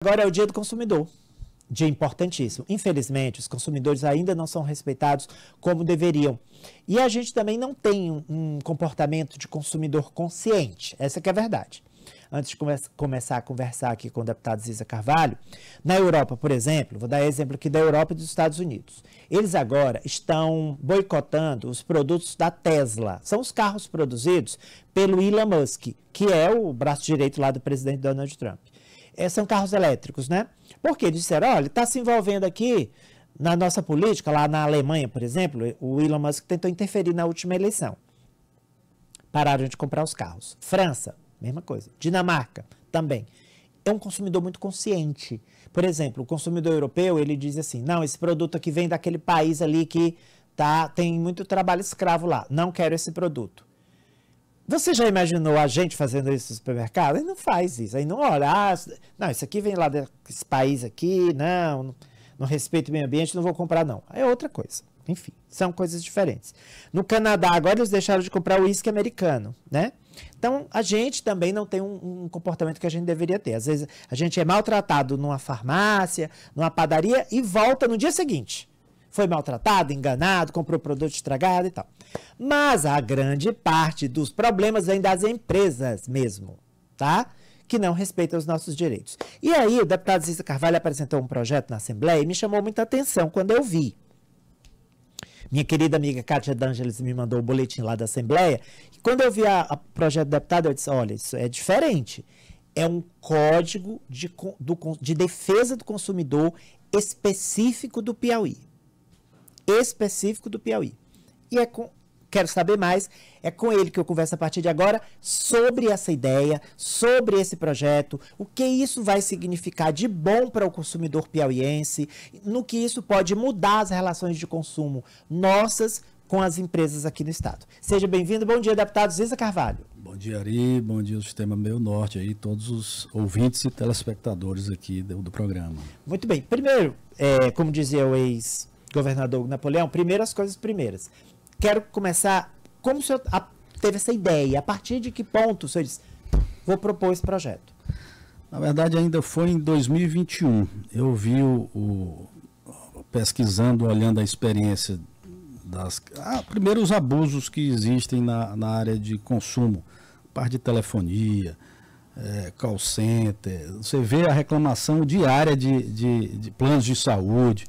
Agora é o Dia do Consumidor, dia importantíssimo. Infelizmente, os consumidores ainda não são respeitados como deveriam. E a gente também não tem um comportamento de consumidor consciente, essa que é a verdade. Antes de começar a conversar aqui com o deputado Ziza Carvalho, na Europa, por exemplo, vou dar exemplo aqui da Europa e dos Estados Unidos. Eles agora estão boicotando os produtos da Tesla. São os carros produzidos pelo Elon Musk, que é o braço direito lá do presidente Donald Trump. São carros elétricos, né? Porque eles disseram, olha, está se envolvendo aqui na nossa política, lá na Alemanha, por exemplo, o Elon Musk tentou interferir na última eleição. Pararam de comprar os carros. França, mesma coisa. Dinamarca, também. É um consumidor muito consciente. Por exemplo, o consumidor europeu, ele diz assim, não, esse produto aqui vem daquele país ali que tem muito trabalho escravo lá, não quero esse produto. Você já imaginou a gente fazendo isso no supermercado? Aí não faz isso, aí não olha, não, isso aqui vem lá desse país aqui, não respeito o meio ambiente, não vou comprar não. É outra coisa, enfim, são coisas diferentes. No Canadá agora eles deixaram de comprar o uísque americano, né? Então a gente também não tem um comportamento que a gente deveria ter. Às vezes a gente é maltratado numa farmácia, numa padaria e volta no dia seguinte. Foi maltratado, enganado, comprou produto estragado e tal. Mas a grande parte dos problemas vem das empresas mesmo, tá? Que não respeitam os nossos direitos. E aí o deputado Ziza Carvalho apresentou um projeto na Assembleia e me chamou muita atenção quando eu vi. Minha querida amiga Kátia D'Angeles me mandou o boletim lá da Assembleia. E quando eu vi o projeto do deputado, eu disse, olha, isso é diferente. É um código de defesa do consumidor específico do Piauí. Específico do Piauí. E quero saber mais, é com ele que eu converso a partir de agora sobre essa ideia, sobre esse projeto, o que isso vai significar de bom para o consumidor piauiense, no que isso pode mudar as relações de consumo nossas com as empresas aqui no estado. Seja bem-vindo, bom dia, deputado Ziza Carvalho. Bom dia, Ari, bom dia, o Sistema Meio Norte, aí, todos os ouvintes e telespectadores aqui do programa. Muito bem, primeiro, como dizia o ex-governador Napoleão, primeiras coisas primeiras. Quero começar, como o senhor teve essa ideia, a partir de que ponto o senhor disse, vou propor esse projeto? Na verdade, ainda foi em 2021, eu vi pesquisando, olhando a experiência primeiro os abusos que existem na área de consumo, parte de telefonia, call center, você vê a reclamação diária de planos de saúde,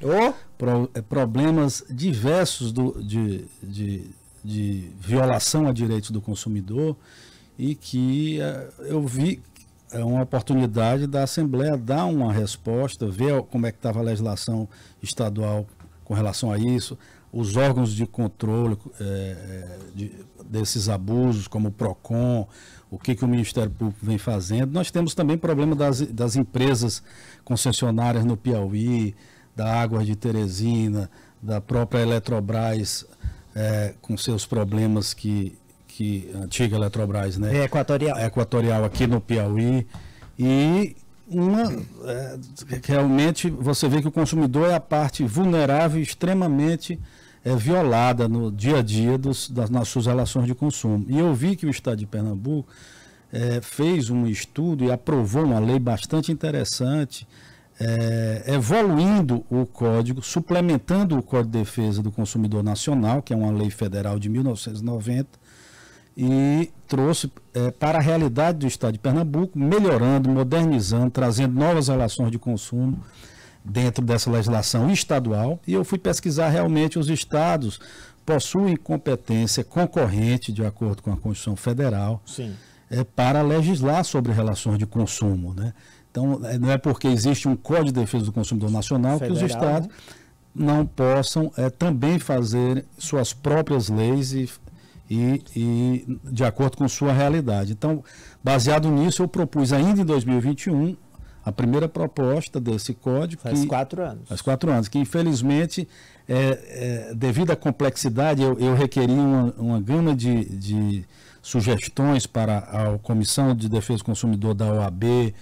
problemas diversos de violação a direitos do consumidor, e que eu vi uma oportunidade da Assembleia dar uma resposta, ver como é que estava a legislação estadual com relação a isso, os órgãos de controle desses abusos, como o PROCON, o que o Ministério Público vem fazendo. Nós temos também problema das empresas concessionárias no Piauí, da Águas de Teresina, da própria Eletrobras, com seus problemas antiga Eletrobras, né? Equatorial aqui no Piauí. E realmente você vê que o consumidor é a parte vulnerável e extremamente violada no dia a dia nas suas relações de consumo. E eu vi que o Estado de Pernambuco fez um estudo e aprovou uma lei bastante interessante, evoluindo o código, suplementando o Código de Defesa do Consumidor Nacional, que é uma lei federal de 1990, e trouxe para a realidade do Estado de Pernambuco, melhorando, modernizando, trazendo novas relações de consumo dentro dessa legislação estadual. E eu fui pesquisar, realmente os estados possuem competência concorrente, de acordo com a Constituição Federal, para legislar sobre relações de consumo, né? Então, não é porque existe um Código de Defesa do Consumidor Nacional federal, que os estados não possam também fazer suas próprias leis e de acordo com sua realidade. Então, baseado nisso, eu propus ainda em 2021 a primeira proposta desse código. Faz 4 anos. Faz 4 anos, que infelizmente, devido à complexidade, eu requeri uma gama de sugestões para a Comissão de Defesa do Consumidor da OAB,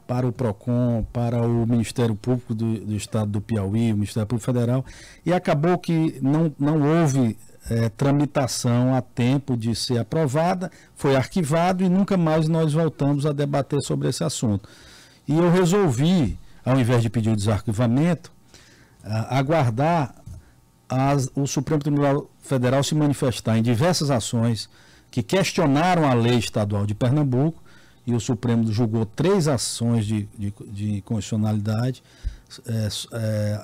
para o PROCON, para o Ministério Público do Estado do Piauí, o Ministério Público Federal, e acabou que não houve tramitação a tempo de ser aprovada, foi arquivado e nunca mais nós voltamos a debater sobre esse assunto. E eu resolvi ao invés de pedir o desarquivamento, aguardar o Supremo Tribunal Federal se manifestar em diversas ações que questionaram a lei estadual de Pernambuco, e o Supremo julgou 3 ações de constitucionalidade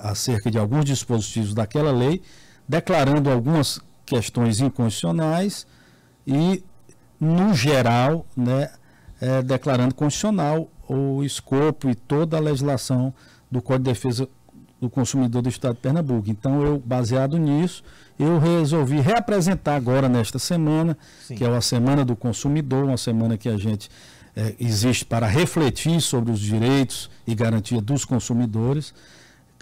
acerca de alguns dispositivos daquela lei, declarando algumas questões inconstitucionais e, no geral, né, declarando constitucional o escopo e toda a legislação do Código de Defesa do Consumidor do Estado de Pernambuco. Então, baseado nisso, eu resolvi reapresentar agora nesta semana, Sim. que é a Semana do Consumidor, uma semana que a gente existe para refletir sobre os direitos e garantia dos consumidores.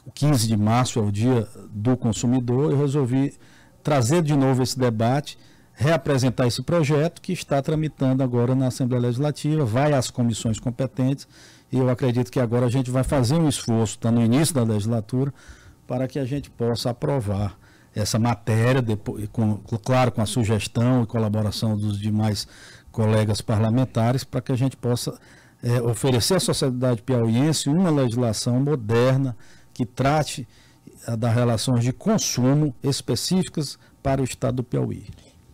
O 15 de março é o Dia do Consumidor. Eu resolvi trazer de novo esse debate, reapresentar esse projeto que está tramitando agora na Assembleia Legislativa, vai às comissões competentes, e eu acredito que agora a gente vai fazer um esforço, está no início da legislatura, para que a gente possa aprovar essa matéria, depois, claro, com a sugestão e colaboração dos demais colegas parlamentares, para que a gente possa oferecer à sociedade piauiense uma legislação moderna que trate das relações de consumo específicas para o estado do Piauí.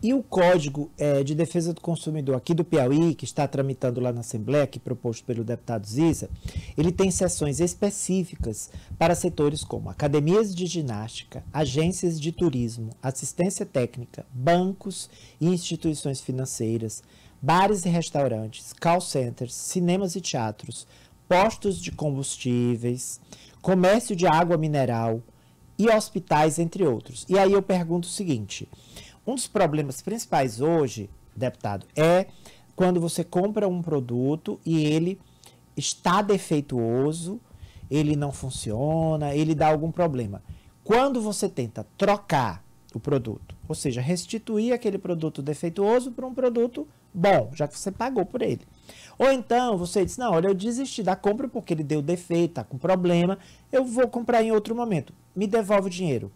E o Código de Defesa do Consumidor aqui do Piauí, que está tramitando lá na Assembleia, que proposto pelo deputado Ziza, ele tem seções específicas para setores como academias de ginástica, agências de turismo, assistência técnica, bancos e instituições financeiras, bares e restaurantes, call centers, cinemas e teatros, postos de combustíveis, comércio de água mineral e hospitais, entre outros. E aí eu pergunto o seguinte: um dos problemas principais hoje, deputado, é quando você compra um produto e ele está defeituoso, ele não funciona, ele dá algum problema. Quando você tenta trocar o produto, ou seja, restituir aquele produto defeituoso para um produto bom, já que você pagou por ele. Ou então você diz, não, olha, eu desisti da compra porque ele deu defeito, está com problema, eu vou comprar em outro momento, me devolve o dinheiro.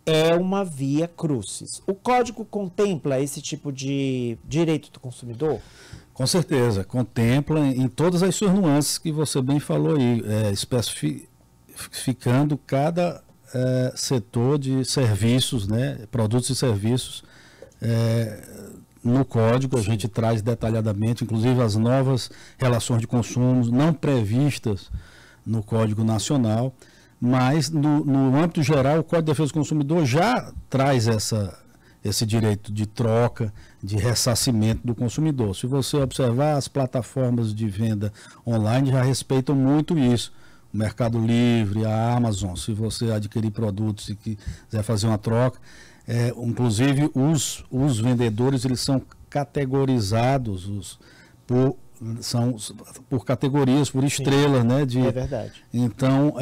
É uma via crucis. O código contempla esse tipo de direito do consumidor? Com certeza, contempla em todas as suas nuances que você bem falou aí, especificando cada setor de serviços, né, produtos e serviços. No código a gente traz detalhadamente, inclusive as novas relações de consumo não previstas no Código Nacional. Mas, no âmbito geral, o Código de Defesa do Consumidor já traz esse direito de troca, de ressarcimento do consumidor. Se você observar, as plataformas de venda online já respeitam muito isso. O Mercado Livre, a Amazon, se você adquirir produtos e quiser fazer uma troca, inclusive os vendedores, eles são categorizados por categorias, por estrelas, né? É verdade. Então,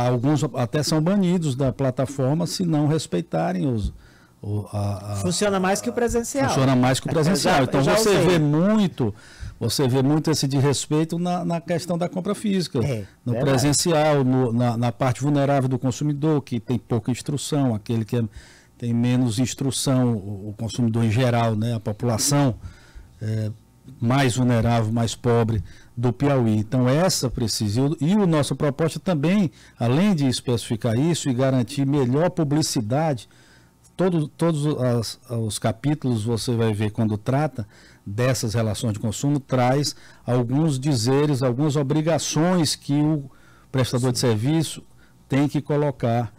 alguns até são banidos da plataforma se não respeitarem funciona mais que o presencial. Funciona mais que o presencial. Então, você vê muito esse desrespeito na questão da compra física. No verdade. Presencial, na parte vulnerável do consumidor, que tem pouca instrução, aquele que tem menos instrução, o consumidor em geral, né? A população mais vulnerável, mais pobre do Piauí. Então, essa precisa. E a nossa proposta também, além de especificar isso e garantir melhor publicidade, todos os capítulos você vai ver quando trata dessas relações de consumo, traz alguns dizeres, algumas obrigações que o prestador de serviço tem que colocar,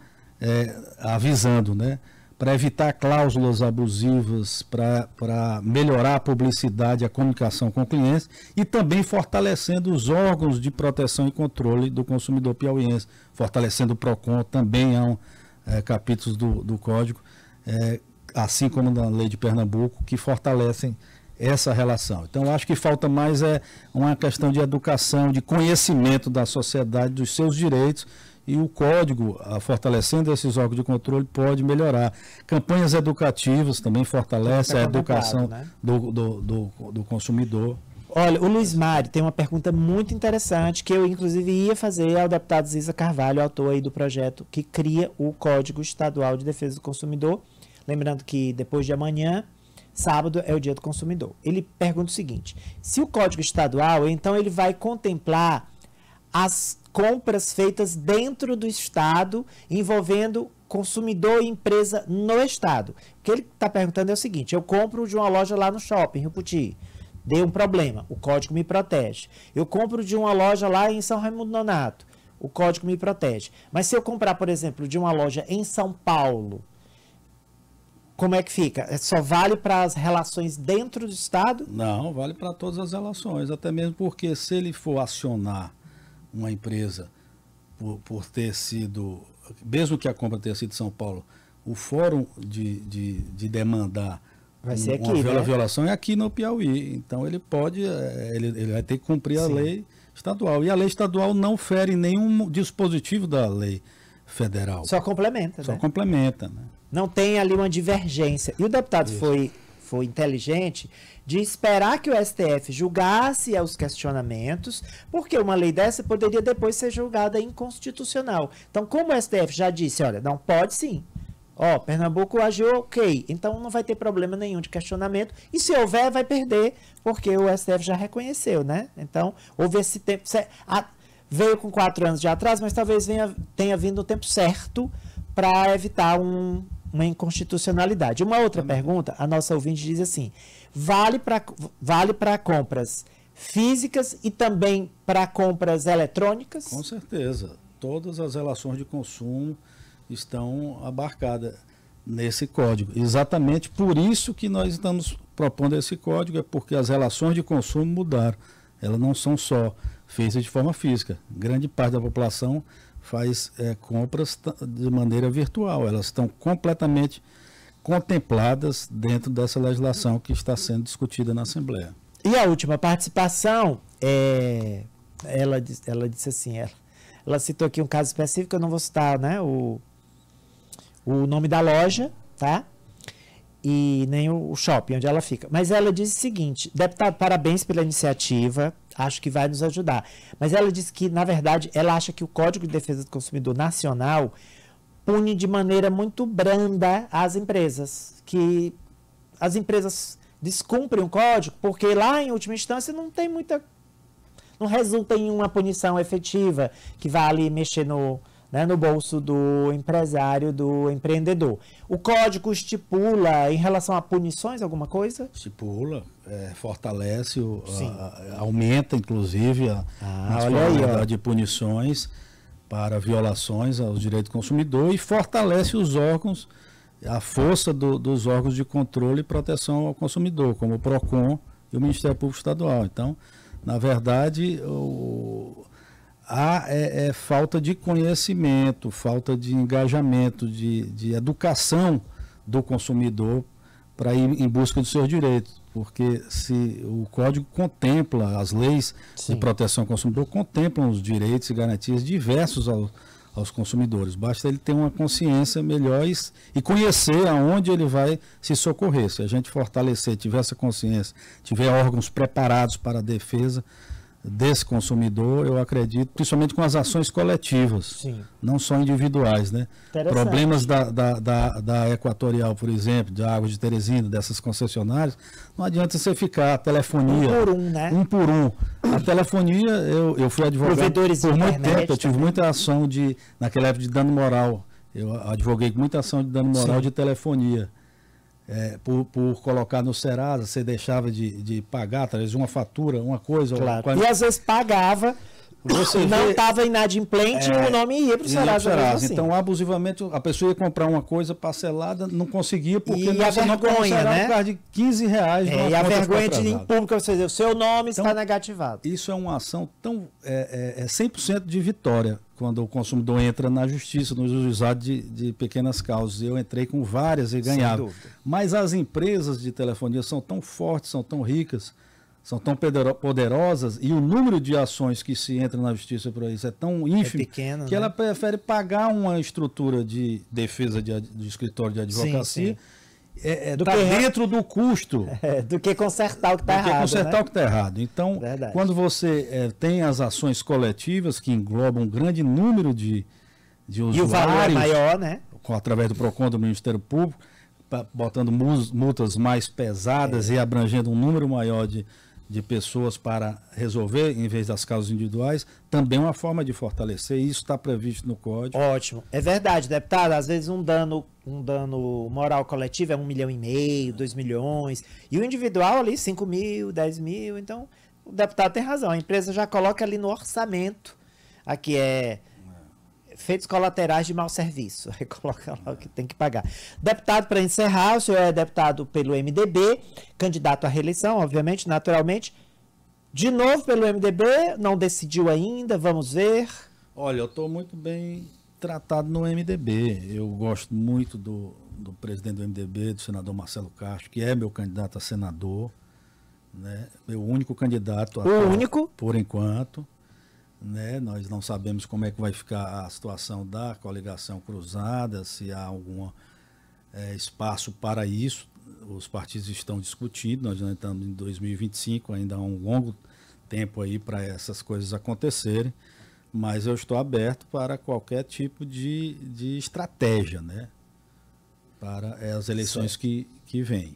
avisando, né? Para evitar cláusulas abusivas, para melhorar a publicidade e a comunicação com clientes, e também fortalecendo os órgãos de proteção e controle do consumidor piauiense, fortalecendo o PROCON, também há capítulos do Código, assim como na Lei de Pernambuco, que fortalecem essa relação. Então, acho que falta mais uma questão de educação, de conhecimento da sociedade, dos seus direitos, e o código, fortalecendo esses órgãos de controle, pode melhorar. Campanhas educativas também fortalecem a educação, né? do consumidor. Olha, o Luiz Mário tem uma pergunta muito interessante que eu, inclusive, ia fazer ao deputado Ziza Carvalho, autor aí do projeto que cria o Código Estadual de Defesa do Consumidor. Lembrando que depois de amanhã, sábado, é o Dia do Consumidor. Ele pergunta o seguinte: se o Código Estadual, então ele vai contemplar as compras feitas dentro do Estado, envolvendo consumidor e empresa no Estado. O que ele está perguntando é o seguinte: eu compro de uma loja lá no shopping, Rio Puti, deu um problema, o código me protege. Eu compro de uma loja lá em São Raimundo Nonato, o código me protege. Mas se eu comprar, por exemplo, de uma loja em São Paulo, como é que fica? Só vale para as relações dentro do Estado? Não, vale para todas as relações, até mesmo porque se ele for acionar uma empresa por ter sido, mesmo que a compra tenha sido em São Paulo, o fórum de demandar vai ser aqui, uma né? violação é aqui no Piauí. Então ele pode, ele vai ter que cumprir a lei estadual. E a lei estadual não fere nenhum dispositivo da lei federal. Só complementa, Só né? complementa, né? Não tem ali uma divergência. E o deputado foi inteligente de esperar que o STF julgasse os questionamentos, porque uma lei dessa poderia depois ser julgada inconstitucional. Então, como o STF já disse, olha, não pode sim. Ó, Pernambuco agiu ok, então não vai ter problema nenhum de questionamento. E se houver, vai perder, porque o STF já reconheceu, né? Então, houve esse tempo. Veio com 4 anos de atraso, mas talvez tenha vindo no tempo certo para evitar uma inconstitucionalidade. Uma outra pergunta, a nossa ouvinte diz assim: vale para compras físicas e também para compras eletrônicas? Com certeza. Todas as relações de consumo estão abarcadas nesse código. Exatamente por isso que nós estamos propondo esse código, é porque as relações de consumo mudaram. Elas não são só feitas de forma física. Grande parte da população faz compras de maneira virtual. Elas estão completamente contempladas dentro dessa legislação que está sendo discutida na Assembleia. E a última participação, ela disse assim, ela citou aqui um caso específico, eu não vou citar, né, o nome da loja, tá? E nem o shopping onde ela fica. Mas ela disse o seguinte: deputado, parabéns pela iniciativa, acho que vai nos ajudar. Mas ela disse que, na verdade, ela acha que o Código de Defesa do Consumidor Nacional pune de maneira muito branda as empresas, que as empresas descumprem o código, porque lá, em última instância, não resulta em uma punição efetiva que vai ali mexer no bolso do empresário, do empreendedor. O código estipula, em relação a punições, alguma coisa? Estipula, fortalece, aumenta, inclusive, a possibilidade de punições para violações aos direitos do consumidor e fortalece os órgãos, a força dos órgãos de controle e proteção ao consumidor, como o PROCON e o Ministério Público Estadual. Então, na verdade, há falta de conhecimento, falta de engajamento, de educação do consumidor para ir em busca dos seus direitos. Porque se o Código contempla, as leis de proteção ao consumidor contemplam os direitos e garantias diversos aos consumidores. Basta ele ter uma consciência melhor e conhecer aonde ele vai se socorrer. Se a gente fortalecer, tiver essa consciência, tiver órgãos preparados para a defesa desse consumidor, eu acredito, principalmente com as ações coletivas, não só individuais, né? Problemas da Equatorial, por exemplo, de Águas de Teresina, dessas concessionárias, não adianta você ficar a telefonia... Um por um, né? Um por um. A telefonia, eu fui advogado por muito tempo, eu tive muita ação naquela época de dano moral, eu advoguei com muita ação de dano moral de telefonia. Por colocar no Serasa, você deixava de pagar através de uma fatura, uma coisa. Claro. E às vezes pagava, você não estava inadimplente e o nome ia para o Serasa. Assim. Então, abusivamente, a pessoa ia comprar uma coisa parcelada, não conseguia, porque você não vergonha, né? Por causa de R$15. E a vergonha de ir em público, você dizer, o seu nome está negativado. Isso é uma ação 100% de vitória. Quando o consumidor entra na justiça, no juizado de pequenas causas. Eu entrei com várias e ganhava. Mas as empresas de telefonia são tão fortes, são tão ricas, são tão poderosas, e o número de ações que se entra na justiça por isso é tão ínfimo, pequeno, que ela prefere pagar uma estrutura de defesa de escritório de advocacia dentro do custo. Do que consertar o que está errado. O que está errado. Então, quando você tem as ações coletivas que englobam um grande número de usuários, e o valor é maior, né? Através do PROCON, do Ministério Público, botando multas mais pesadas e abrangendo um número maior de de pessoas para resolver, em vez das causas individuais, também é uma forma de fortalecer, e isso está previsto no Código. Ótimo. É verdade, deputado, às vezes um dano moral coletivo é 1,5 milhão, 2 milhões, e o individual ali 5 mil, 10 mil, então o deputado tem razão, a empresa já coloca ali no orçamento, aqui é feitos colaterais de mau serviço, aí coloca lá o que tem que pagar. Deputado, para encerrar, o senhor é deputado pelo MDB, candidato à reeleição, obviamente, naturalmente, de novo pelo MDB, não decidiu ainda, vamos ver. Olha, eu estou muito bem tratado no MDB, eu gosto muito do presidente do MDB, do senador Marcelo Castro, que é meu candidato a senador, né? Meu único candidato, por enquanto. Né? Nós não sabemos como é que vai ficar a situação da coligação cruzada, se há algum espaço para isso. Os partidos estão discutindo, nós já estamos em 2025, ainda há um longo tempo aí para essas coisas acontecerem, mas eu estou aberto para qualquer tipo de estratégia, né? Para as eleições que vêm.